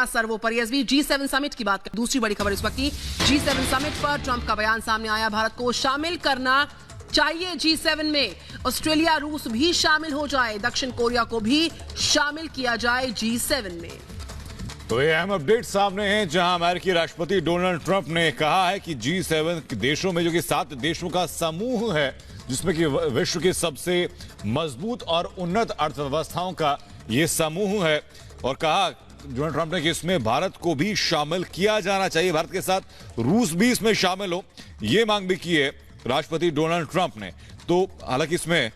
सर्वोपरि SV G7 summit की बात करें। दूसरी बड़ी खबर इस वक्त की G7 समिट पर ट्रंप का बयान सामने आया। भारत को शामिल करना चाहिए G7 में। ऑस्ट्रेलिया रूस भी शामिल हो जाए, दक्षिण कोरिया को भी शामिल किया जाए G7 में। तो ये अहम अपडेट सामने है, जहां अमेरिकी राष्ट्रपति डोनाल्ड ट्रंप ने कहा है कि G7 देशों में, जो कि 7 देशों का समूह है, जिसमें कि विश्व के सबसे मजबूत और उन्नत अर्थव्यवस्थाओं का ये समूह है, और कहा डोनाल्ड ट्रंप ने कि इसमें भारत को भी शामिल किया जाना चाहिए, भारत के साथ रूस भी इसमें शामिल हो, ये मांग भी की है राष्ट्रपति डोनाल्ड ट्रंप ने। तो हालांकि इसमें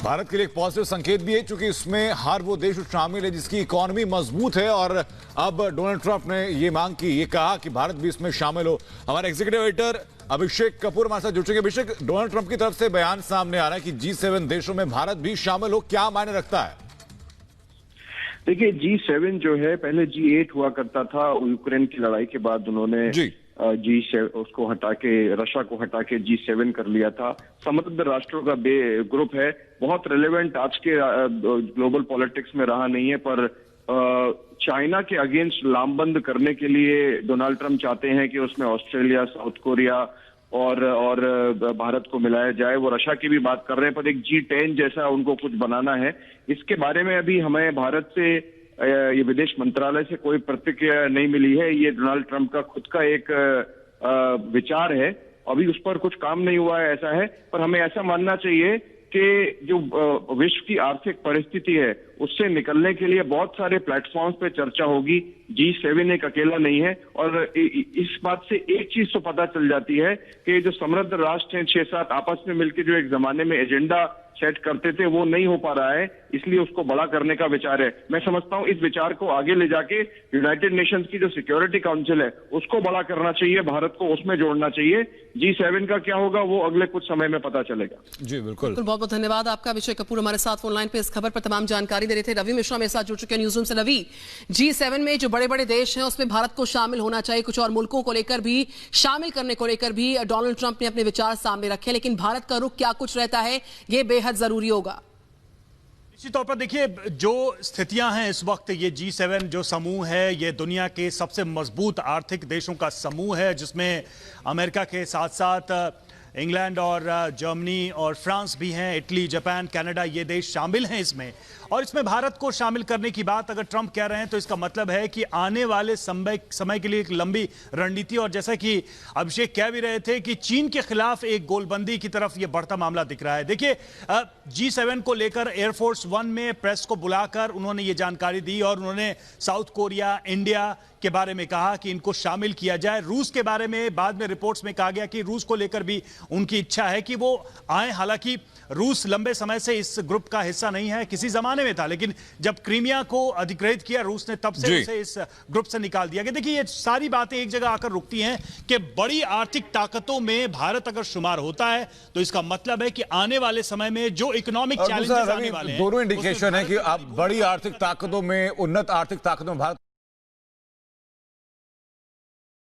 भारत के लिए एक पॉजिटिव संकेत भी है, क्योंकि इसमें हर वो देश शामिल है जिसकी इकोनॉमी मजबूत है, और अब डोनाल्ड ट्रंप ने ये मांग की, ये कहा कि भारत भी इसमें शामिल हो। हमारे एग्जीक्यूटिव एडिटर अभिषेक कपूर हमारे साथ जुड़ चुके हैं। अभिषेक, डोनाल्ड ट्रंप की तरफ से बयान सामने आ रहा है कि G7 देशों में भारत भी शामिल हो, क्या मायने रखता है? देखिए, G7 जो है पहले G8 हुआ करता था। यूक्रेन की लड़ाई के बाद उन्होंने G7 उसको हटा के, रशिया को हटा के G7 कर लिया था। समृद्ध राष्ट्रों का ग्रुप है, बहुत रिलेवेंट आज के ग्लोबल पॉलिटिक्स में रहा नहीं है, पर चाइना के अगेंस्ट लामबंद करने के लिए डोनाल्ड ट्रंप चाहते हैं कि उसमें ऑस्ट्रेलिया, साउथ कोरिया और भारत को मिलाया जाए। वो रशिया की भी बात कर रहे हैं, पर एक G10 जैसा उनको कुछ बनाना है। इसके बारे में अभी हमें भारत से, ये विदेश मंत्रालय से कोई प्रतिक्रिया नहीं मिली है। ये डोनाल्ड ट्रंप का खुद का एक विचार है, अभी उस पर कुछ काम नहीं हुआ है ऐसा है। पर हमें ऐसा मानना चाहिए कि जो विश्व की आर्थिक परिस्थिति है, उससे निकलने के लिए बहुत सारे प्लेटफॉर्म्स पे चर्चा होगी। G7 एक अकेला नहीं है, और इस बात से एक चीज तो पता चल जाती है कि जो समृद्ध राष्ट्र हैं 6-7 आपस में मिलकर जो एक जमाने में एजेंडा सेट करते थे, वो नहीं हो पा रहा है, इसलिए उसको बड़ा करने का विचार है। मैं समझता हूं इस विचार को आगे ले जाके यूनाइटेड नेशंस की जो सिक्योरिटी काउंसिल है उसको बड़ा करना चाहिए, भारत को उसमें जोड़ना चाहिए। G7 का क्या होगा वो अगले कुछ समय में पता चलेगा। जी बिल्कुल, बहुत बहुत धन्यवाद आपका। अभिषेक कपूर हमारे साथ फोन लाइन पे इस खबर पर तमाम जानकारी दे रहे थे। रवि मिश्रा मेरे साथ जुड़ चुके हैं न्यूज़ रूम से। रवि, G7 में जो बड़े बड़े देश हैं उसमें भारत को शामिल होना चाहिए, कुछ और मुल्कों को लेकर भी, शामिल करने को लेकर भी डोनाल्ड ट्रंप ने अपने विचार सामने रखे, लेकिन भारत का रुख क्या कुछ रहता है, ये बेहद जरूरी होगा। निश्चित तौर पर देखिए, जो स्थितियां हैं इस वक्त, ये G7 जो समूह है, ये दुनिया के सबसे मजबूत आर्थिक देशों का समूह है, जिसमें अमेरिका के साथ साथ इंग्लैंड और जर्मनी और फ्रांस भी हैं, इटली, जापान, कनाडा, ये देश शामिल हैं इसमें। और इसमें भारत को शामिल करने की बात अगर ट्रंप कह रहे हैं तो इसका मतलब है कि आने वाले समय के लिए एक लंबी रणनीति, और जैसा कि अभिषेक कह भी रहे थे कि चीन के खिलाफ एक गोलबंदी की तरफ यह बढ़ता मामला दिख रहा है। देखिए, G7 को लेकर एयरफोर्स 1 में प्रेस को बुलाकर उन्होंने ये जानकारी दी, और उन्होंने साउथ कोरिया, इंडिया के बारे में कहा कि इनको शामिल किया जाए। रूस के बारे में बाद में रिपोर्ट्स में कहा गया कि रूस को लेकर भी उनकी इच्छा है कि वो आए। हालांकि रूस लंबे समय से इस ग्रुप का हिस्सा नहीं है, किसी जमाने में था, लेकिन जब क्रीमिया को अधिकृत किया रूस ने, तब से उसे इस ग्रुप से निकाल दिया गया। देखिए, ये सारी बातें एक जगह आकर रुकती हैं कि बड़ी आर्थिक ताकतों में भारत अगर शुमार होता है तो इसका मतलब है कि आने वाले समय में जो इकोनॉमिक चैलेंजेस आने वाले हैं, दोनों इंडिकेशन है कि आप बड़ी आर्थिक ताकतों में, उन्नत आर्थिक ताकतों में भारत